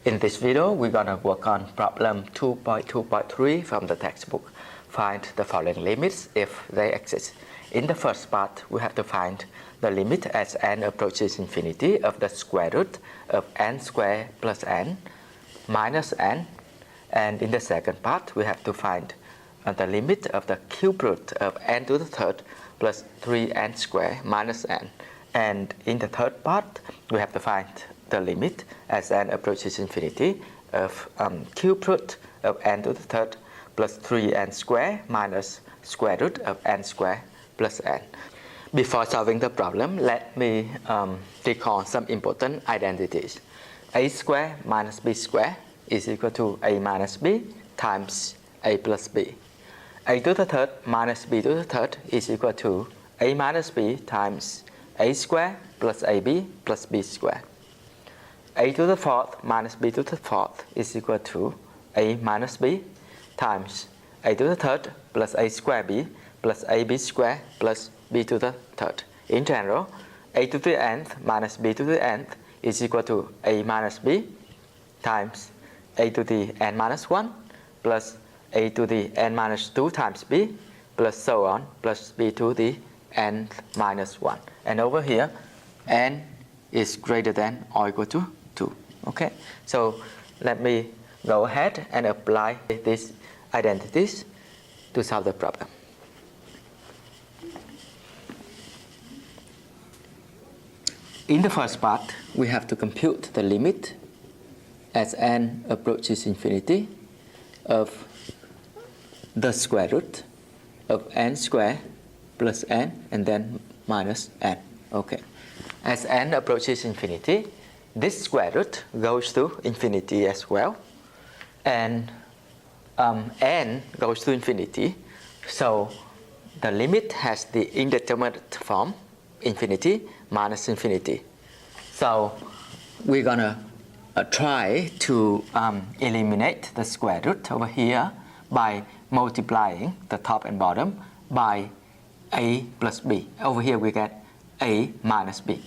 In this video, we're going to work on problem 2.2.3 from the textbook. Find the following limits if they exist. In the first part, we have to find the limit as n approaches infinity of the square root of n squared plus n minus n. And in the second part, we have to find the limit of the cube root of n to the third plus 3n squared minus n. And in the third part, we have to find the limit as n approaches infinity of cube root of n to the third plus 3n squared minus square root of n squared plus n. Before solving the problem, let me recall some important identities. A squared minus b squared is equal to a minus b times a plus b. A to the third minus b to the third is equal to a minus b times a squared plus ab plus b squared. A to the fourth minus b to the fourth is equal to a minus b times a to the third plus a square b plus ab squared plus b to the third. In general, a to the nth minus b to the nth is equal to a minus b times a to the n minus 1 plus a to the n minus 2 times b plus so on plus b to the n minus 1. And over here, n is greater than or equal to 2. Okay, so let me go ahead and apply these identities to solve the problem. In the first part, we have to compute the limit as n approaches infinity of the square root of n squared plus n and then minus n. Okay, as n approaches infinity, this square root goes to infinity as well, and n goes to infinity, so the limit has the indeterminate form, infinity minus infinity. So we're gonna try to eliminate the square root over here by multiplying the top and bottom by a plus b. Over here we get a minus b.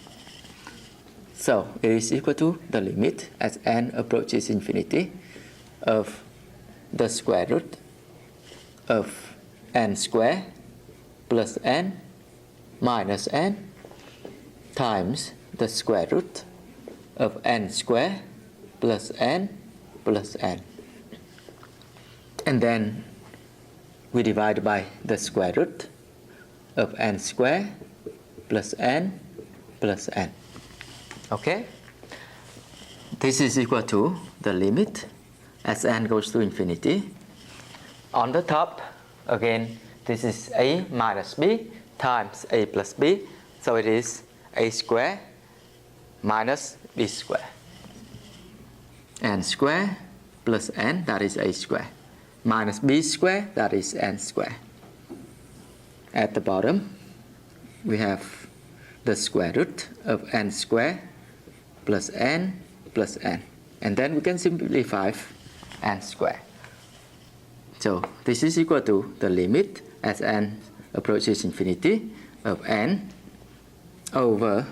So it is equal to the limit as n approaches infinity of the square root of n squared plus n minus n times the square root of n squared plus n plus n. And then we divide by the square root of n squared plus n plus n. Okay, this is equal to the limit as n goes to infinity. On the top, again, this is a minus b times a plus b, so it is a squared minus b squared. N squared plus n, that is a squared, minus b squared, that is n squared. At the bottom, we have the square root of n squared plus n plus n. And then we can simplify n squared. So this is equal to the limit as n approaches infinity of n over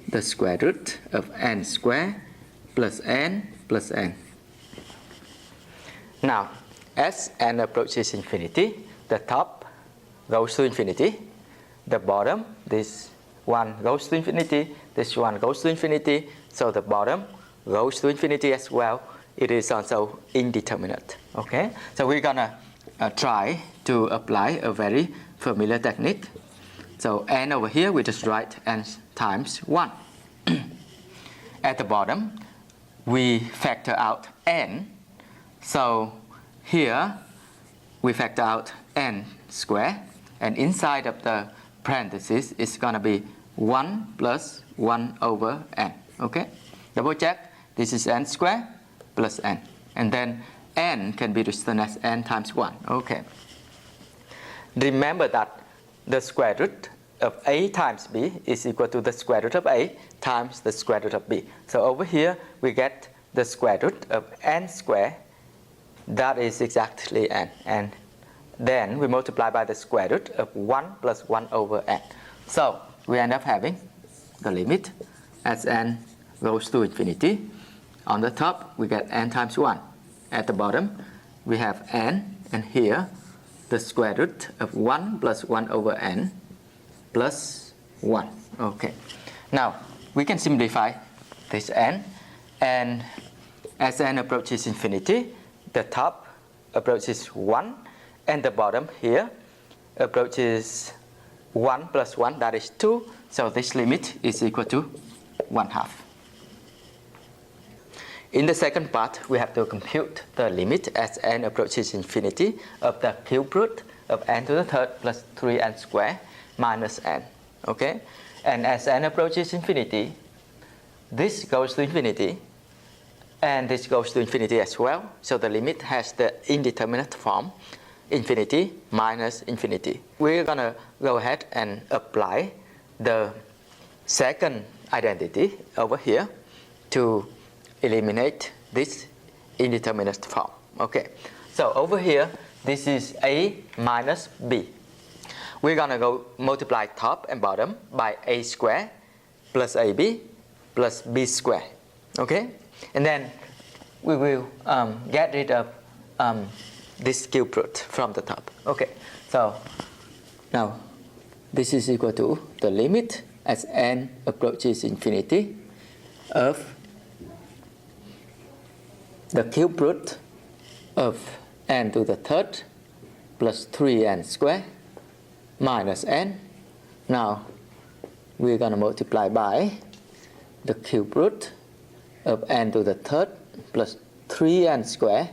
the square root of n squared plus n plus n. Now, as n approaches infinity, the top goes to infinity, the bottom, this one goes to infinity, this one goes to infinity, so the bottom goes to infinity as well. It is also indeterminate. Okay, so we're gonna try to apply a very familiar technique. So n over here, we just write n times 1. At the bottom, we factor out n. So here, we factor out n squared, and inside of the parentheses, it's gonna be 1 plus 1 over n. Okay, double check. This is n squared plus n, and then n can be written as n times 1. Okay. Remember that the square root of a times b is equal to the square root of a times the square root of b. So over here we get the square root of n squared, that is exactly n, and then we multiply by the square root of 1 plus 1 over n. So we end up having the limit as n goes to infinity On the top, we get n times 1. At the bottom, we have n, and here, the square root of 1 plus 1 over n plus 1. Okay. Now, we can simplify this n, and as n approaches infinity, the top approaches 1, and the bottom here approaches 1 plus 1, that is 2. So this limit is equal to 1/2. In the second part, we have to compute the limit as n approaches infinity of the cube root of n to the third plus 3n squared minus n. Okay? And as n approaches infinity, this goes to infinity, and this goes to infinity as well. So the limit has the indeterminate form, infinity minus infinity. We're going to go ahead and apply the second identity over here to eliminate this indeterminate form. Okay, so over here, this is a minus b. We're going to go multiply top and bottom by a squared plus ab plus b squared. Okay, and then we will get rid of this cube root from the top. Okay, so now this is equal to the limit as n approaches infinity of the cube root of n to the third plus 3n squared minus n. Now we're going to multiply by the cube root of n to the third plus 3n squared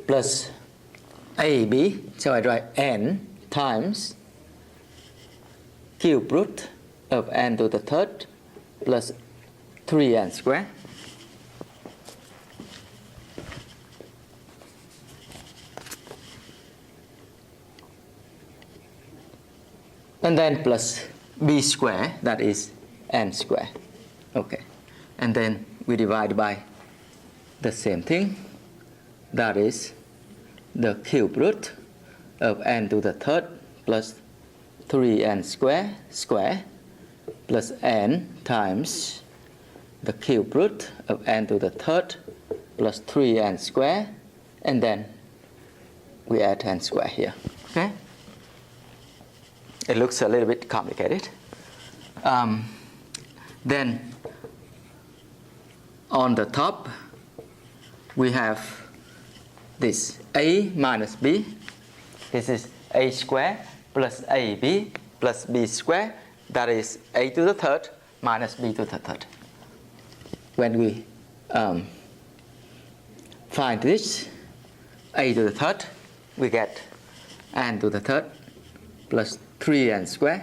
plus ab. So I write n times cube root of n to the third plus 3n squared and then plus b squared, that is n squared. Okay, and then we divide by the same thing, that is the cube root of n to the third plus 3n squared plus n times the cube root of n to the third plus 3n squared, and then we add n squared here. Okay, it looks a little bit complicated. Then on the top we have this a minus b. This is a squared plus ab plus b squared, that is a to the third minus b to the third. When we find this a to the third, we get n to the third plus 3n squared,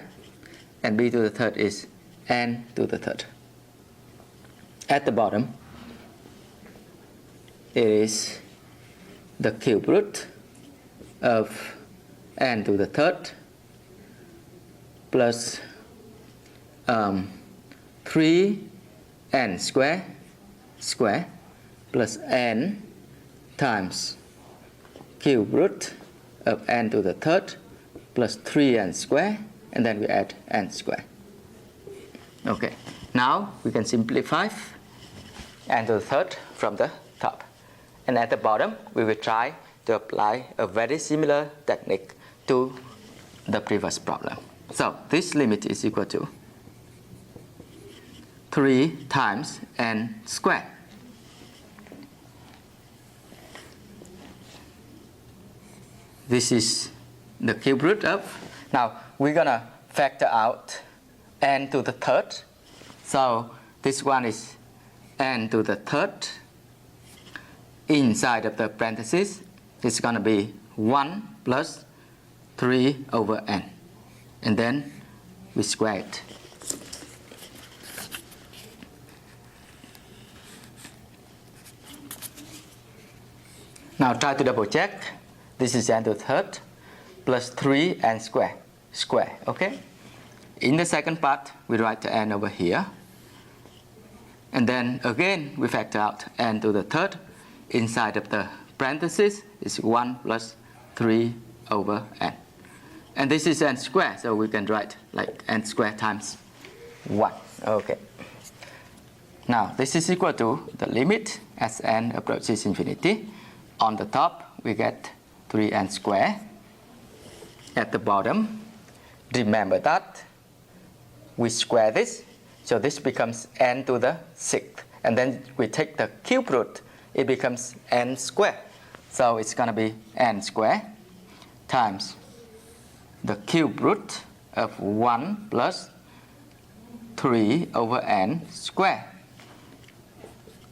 and b to the third is n to the third. At the bottom, it is the cube root of n to the third plus 3n squared plus n times cube root of n to the third plus 3n squared, and then we add n squared. Okay, now we can simplify n to the third from the top. And at the bottom, we will try to apply a very similar technique to the previous problem. So this limit is equal to 3 times n squared. This is the cube root of. Now we're going to factor out n to the third. So this one is n to the third. Inside of the parentheses, it's going to be 1 plus 3 over n. And then we square it. Now try to double check. This is n to the third plus 3n square. Okay? In the second part, we write the n over here. And then again, we factor out n to the third. Inside of the parentheses is 1 plus 3 over n. And this is n squared, so we can write like n squared times 1. Okay. Now this is equal to the limit as n approaches infinity. On the top we get 3n squared. At the bottom, remember that we square this, so this becomes n to the 6th. And then we take the cube root, it becomes n squared. So it's going to be n squared times the cube root of 1 plus 3 over n squared.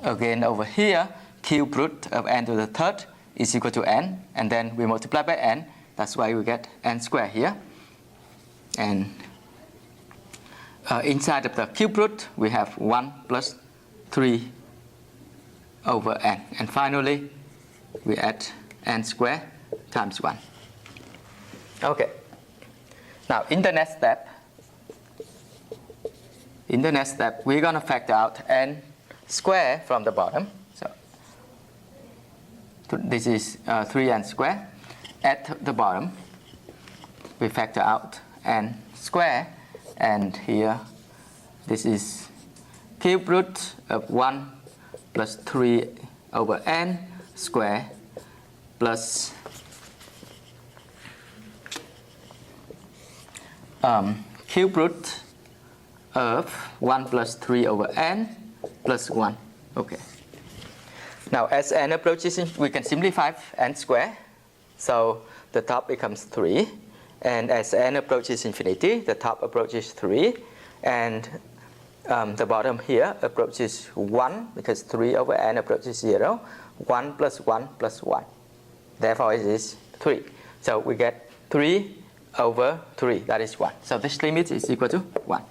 Again, over here, cube root of n to the 3rd is equal to n, and then we multiply by n. That's why we get n squared here. And inside of the cube root, we have 1 plus 3 over n. And finally, we add n squared times 1. Okay. Now, in the next step, we're going to factor out n squared from the bottom. So this is 3n squared. At the bottom, we factor out n squared, and here this is cube root of 1 plus 3 over n squared plus cube root of 1 plus 3 over n plus 1. Okay. Now as n approaches, we can simplify n squared. So the top becomes 3. And as n approaches infinity, the top approaches 3. And the bottom here approaches 1, because 3 over n approaches 0. 1 plus 1 plus 1. Therefore it is 3. So we get 3 over 3, that is 1. So this limit is equal to 1.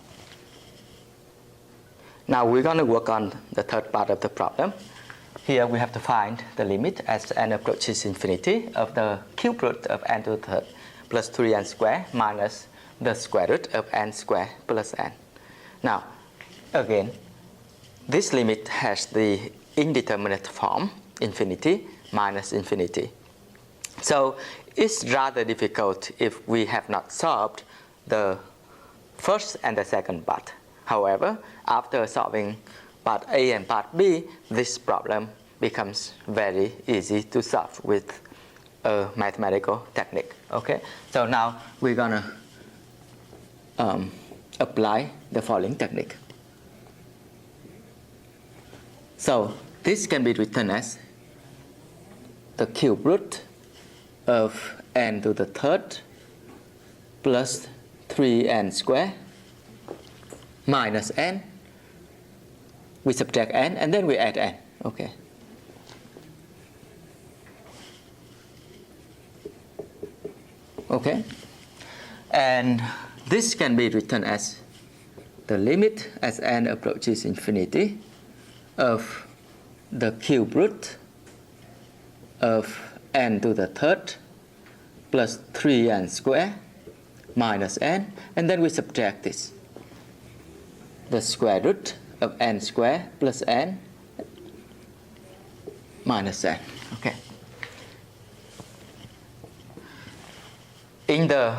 Now we're going to work on the third part of the problem. Here we have to find the limit as n approaches infinity of the cube root of n to the 3rd plus 3n squared minus the square root of n squared plus n. Now, again, this limit has the indeterminate form, infinity minus infinity. So it's rather difficult if we have not solved the first and the second part. However, after solving part A and part B, this problem becomes very easy to solve with a mathematical technique. Okay, so now we're gonna apply the following technique. So this can be written as the cube root of n to the 3rd plus 3n squared minus n. We subtract n and then we add n. Okay. Okay. And this can be written as the limit as n approaches infinity of the cube root of n to the 3rd plus 3n squared minus n, and then we subtract this, the square root of n squared plus n minus n. Okay. In the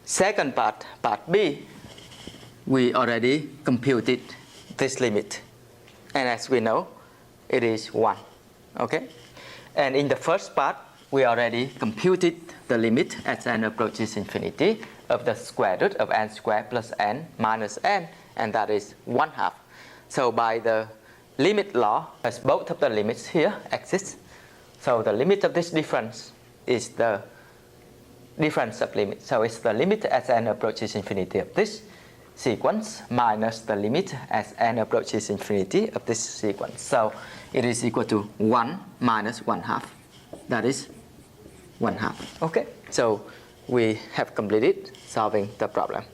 second part, part B, we already computed this limit, and as we know, it is 1. Okay. And in the first part, we already computed the limit as n approaches infinity of the square root of n squared plus n minus n, and that is 1/2. So by the limit law, as both of the limits here exist, so the limit of this difference is the difference of limits. So it's the limit as n approaches infinity of this sequence minus the limit as n approaches infinity of this sequence. So it is equal to 1 minus 1/2. That is 1/2. Okay, so we have completed solving the problem.